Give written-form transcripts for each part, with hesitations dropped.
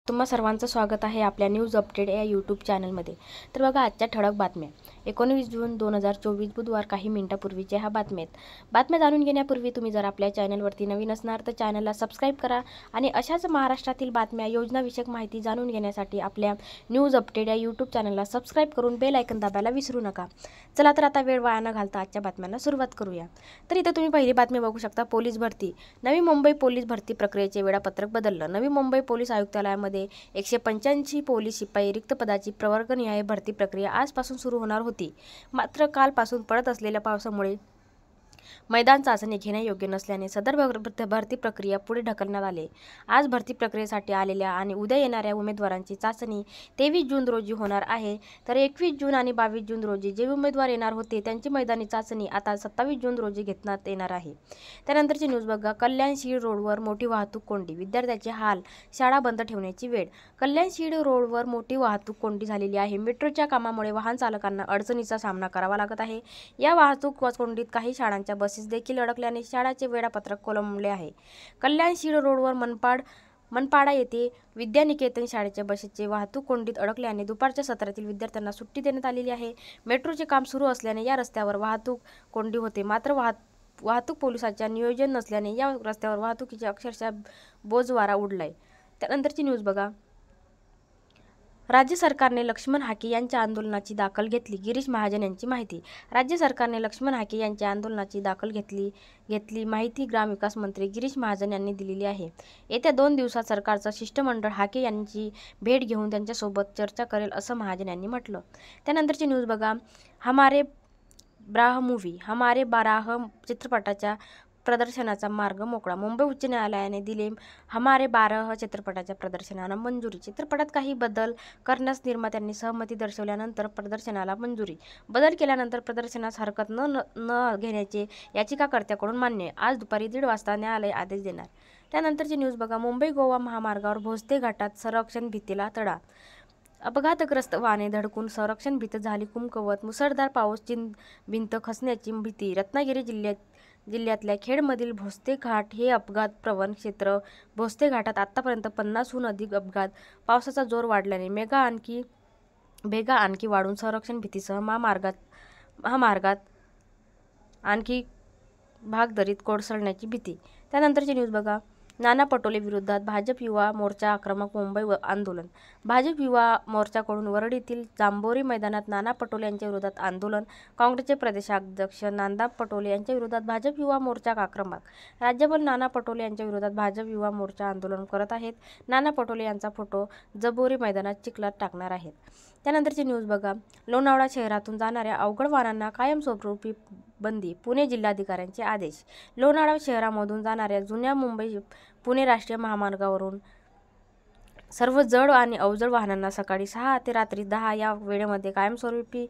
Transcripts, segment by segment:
तुम्हा सर्वांचं स्वागत आहे आपल्या न्यूज अपडेट या यूट्यूब चॅनलमध्ये। तर बघा आजच्या ठळक बातम्या 19 जून 2024 बुधवार काही मिनिटांपूर्वीच्या ह्या बातम्या जाणून घेण्यापूर्वी तुम्ही जर आपल्या चॅनलवरती नवीन असणार तर चॅनलला सबस्क्राईब करा आणि अशाच महाराष्ट्रातील बातम्या योजनाविषयक माहिती जाणून घेण्यासाठी आपल्या न्यूज अपडेट या यूट्यूब चॅनलला सबस्क्राईब करून बेल आयकन दाबायला विसरू नका। चला तर आता वेळ वाया न घालता आजच्या बातम्यांना सुरुवात करूया। तर इथे तुम्ही पहिली बातमी बघू शकता, पोलीस भरती। नवी मुंबई पोलीस भरती प्रक्रियेचे वेळापत्रक बदललं। नवी मुंबई पोलीस आयुक्तालयामध्ये 185 पोलीस शिपाई रिक्त पदाची प्रवर्गनिहाय भरती प्रक्रिया आजपासून सुरू होणार होती। मात्र कालपासून पडत असलेल्या पावसामुळे मैदान चाचणी घेणे योग्य नसल्याने सदर भरती प्रक्रिया पुढे ढकलण्यात आली। आज भरती प्रक्रियेसाठी आलेल्या आणि उद्या येणाऱ्या उमेदवारांची चाचणी 23 जून रोजी होणार आहे, तर 21 जून आणि 22 जून रोजी जे उमेदवार येणार होते त्यांची मैदानी चाचणी आता 27 जून रोजी घेण्यात येणार आहे। त्यानंतरची न्यूज बघा, कल्याण-शीळ रोडवर मोठी वाहतूक कोंडी, विद्यार्थ्याचे हाल, शाळा बंद ठेवण्याची वेळ। कल्याण-शीळ रोडवर मोठी वाहतूक कोंडी झालेली आहे। मेट्रोच्या कामामुळे वाहन चालकांना अडचणीचा सामना करावा लागत आहे। या वाहतूक कोंडीत काही शाळांच्या बसेस देखील अडकल्याने शाळाचे वेळापत्रक कोलमडले आहे। कल्याण-शीळ रोडवर मनपाडा येथे विद्यानिकेतन शाळेच्या बसेसचे वाहतूक कोंडीत अडकल्याने दुपारच्या सत्रातील विद्यार्थ्यांना सुट्टी देण्यात आलेली आहे। मेट्रोचे काम सुरू असल्याने या रस्त्यावर वाहतूक कोंडी होते, मात्र वाहतूक पोलिसांच्या नियोजन नसल्याने या रस्त्यावर वाहतुकीचे अक्षरशः बोजवारा उडलाय। त्यानंतरची न्यूज बघा, राज्य सरकारने लक्ष्मण हाके यांच्या आंदोलनाची दखल घेतली, गिरीश महाजन यांची माहिती। राज्य सरकारने लक्ष्मण हाके यांच्या आंदोलनाची दखल घेतली माहिती ग्रामविकास मंत्री गिरीश महाजन यांनी दिलेली आहे। येत्या 2 दिवसात सरकारचं शिष्टमंडळ हाके यांची भेट घेऊन त्यांच्यासोबत चर्चा करेल असं महाजन यांनी म्हटलं। त्यानंतरची न्यूज बघा, हमारे बाराह चित्रपटाच्या प्रदर्शनाचा मार्ग मोकळा। मुंबई उच्च न्यायालयाने दिले हमारे बाराह चित्रपटाच्या प्रदर्शनाला मंजुरी। चित्रपटात काही बदल करण्यास निर्मात्यांनी सहमती दर्शवल्यानंतर प्रदर्शनाला मंजुरी। बदल केल्यानंतर प्रदर्शनास हरकत न घेण्याचे याचिकाकर्त्याकडून मान्य। आज दुपारी 1:30 वाजता न्यायालय आदेश देणार। त्यानंतरची न्यूज बघा, मुंबई-गोवा महामार्गावर भोसले घाटात संरक्षण भिंतीला तडा, अपघातग्रस्त वाहने धडकून संरक्षण भिंत झाली कमकुवत। मुसळधार पाऊस भिंत खचण्याची भीती। रत्नागिरी जिल्ह्यातल्या खेडमधील भोसले घाट हे अपघात प्रवण क्षेत्र। भोसले घाटात आतापर्यंत 50हून अधिक अपघात। पावसाचा जोर वाढल्याने भेगा आणखी वाढून संरक्षण भिंतीसह महामार्गात आणखी भाग दरीत कोसळण्याची भीती। त्यानंतरची न्यूज बघा, नाना पटोले विरोधात भाजप युवा मोर्चा आक्रमक, मुंबई आंदोलन। भाजप युवा मोर्चाकडून वरळीतील जांभोरी मैदानात नाना पटोले यांच्या विरोधात आंदोलन। काँग्रेसचे प्रदेशाध्यक्ष नाना पटोले यांच्या विरोधात भाजप युवा मोर्चा आक्रमक। राज्यपाल नाना पटोले यांच्या विरोधात भाजप युवा मोर्चा आंदोलन करत आहेत। नाना पटोले यांचा फोटो जांभोरी मैदानात चिखलात टाकणार आहेत। त्यानंतरची न्यूज बघा, लोणावळा शहरातून जाणाऱ्या अवघड वाहनांना कायमस्वरूपी बंदी, पुणे जिल्हाधिकाऱ्यांचे आदेश। लोणावळा शहरामधून जाणाऱ्या जुन्या मुंबई-पुणे राष्ट्रीय महामार्गावरून सर्व जड आणि अवजड वाहनांना सकाळी 6 ते रात्री 10 या वेळेमध्ये कायमस्वरूपी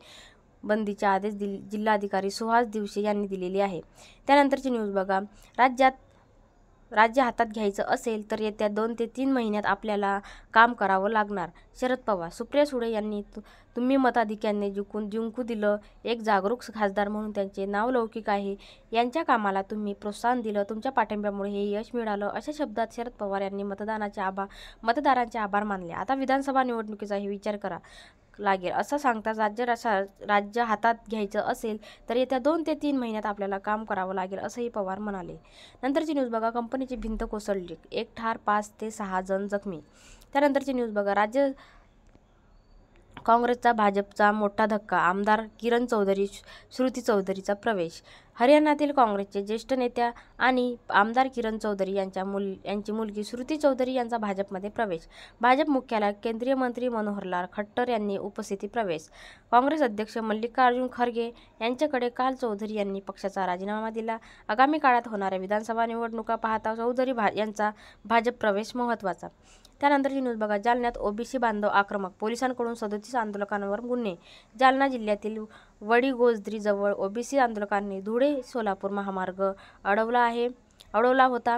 बंदीचे आदेश जिल्हाधिकारी सुहास दिवशी यांनी दिलेले आहे। त्यानंतरची न्यूज बघा, राज्य हातात घ्यायचं असेल तर येत्या 2 ते 3 महिन्यात आपल्याला काम करावं लागणार, शरद पवार। सुप्रिया सुळे यांनी तुम्ही मताधिक्याने जिंकू दिलं, एक जागरूक खासदार म्हणून त्यांचे नावलौकिक आहे। यांच्या कामाला तुम्ही प्रोत्साहन दिलं, तुमच्या पाठिंब्यामुळे हे यश मिळालं, अशा शब्दात शरद पवार यांनी मतदारांचे आभार मानले। आता विधानसभा निवडणुकीचाही विचार करा लागेल असं सांगताच राज्य हातात घ्यायचं असेल तर येत्या 2 ते 3 महिन्यात आपल्याला काम करावं लागेल असंही पवार म्हणाले। नंतरची न्यूज बघा, कंपनीची भिंत कोसळली, 1 ठार 5 ते 6 जण जखमी। त्यानंतरची न्यूज बघा, राज्य काँग्रेसचा भाजपचा मोठा धक्का, आमदार किरण चौधरी श्रुती चौधरीचा प्रवेश। हरियाणातील काँग्रेसचे ज्येष्ठ नेत्या आणि आमदार किरण चौधरी यांची मुलगी श्रुती चौधरी यांचा भाजपमध्ये प्रवेश। भाजप मुख्यालयात केंद्रीय मंत्री मनोहरलाल खट्टर यांनी उपस्थिती प्रवेश। काँग्रेस अध्यक्ष मल्लिकार्जुन खरगे यांच्याकडे काल चौधरी यांनी पक्षाचा राजीनामा दिला। आगामी काळात होणाऱ्या विधानसभा निवडणुका पाहता चौधरी यांचा भाजप प्रवेश महत्त्वाचा। त्यानंतरची न्यूज बघा, जालन्यात ओबीसी बांधव आक्रमक, पोलिसांकडून 37 आंदोलकांवर गुन्हे। जालना जिल्ह्यातील वडीगोजरी जवळ ओबीसी आंदोलकांनी धुळे-सोलापूर महामार्ग अडवला होता।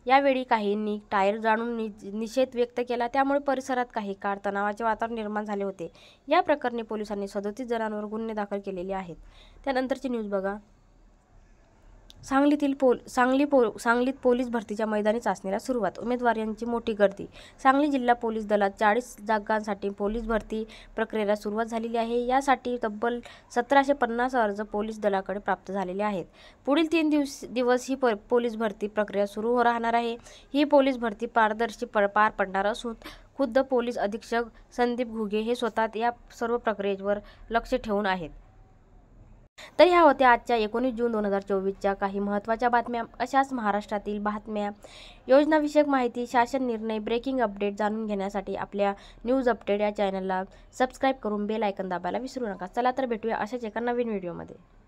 यावेळी काहींनी टायर जाळून निषेध व्यक्त केला, त्यामुळे परिसरात काही काळ तणावाचे वातावरण निर्माण झाले होते। या प्रकरणी पोलिसांनी 37 जणांवर गुन्हे दाखल केलेले आहेत। त्यानंतरची न्यूज बघा, सांगलीत पोलीस भरतीच्या मैदानी चाचणीला सुरुवात, उमेदवारांची मोठी गर्दी. सांगली जिल्हा पोलीस दलात 40 जागांसाठी पोलीस भरती प्रक्रियेला सुरुवात झालेली आहे. यासाठी तब्बल 1750 अर्ज पोलीस दलाकडे प्राप्त झालेले आहेत. पुढील 3 दिवस ही पोलीस भरती प्रक्रिया सुरू राहणार आहे. ही पोलीस भरती पारदर्शी पार पडणार असून खुद्द पोलीस अधीक्षक संदीप घुगे हे स्वतः या सर्व प्रक्रियेवर लक्ष ठेवून आहेत. तर ह्या होत्या आजच्या 19 जून 2024च्या काही महत्त्वाच्या बातम्या. अशाच महाराष्ट्रातील बातम्या, योजनाविषयक माहिती, शासन निर्णय, ब्रेकिंग अपडेट जाणून घेण्यासाठी आपल्या न्यूज अपडेट या चॅनलला सबस्क्राईब करून बेल आयकॉन दाबायला विसरू नका. चला तर भेटूया अशाच एका नवीन व्हिडिओमध्ये.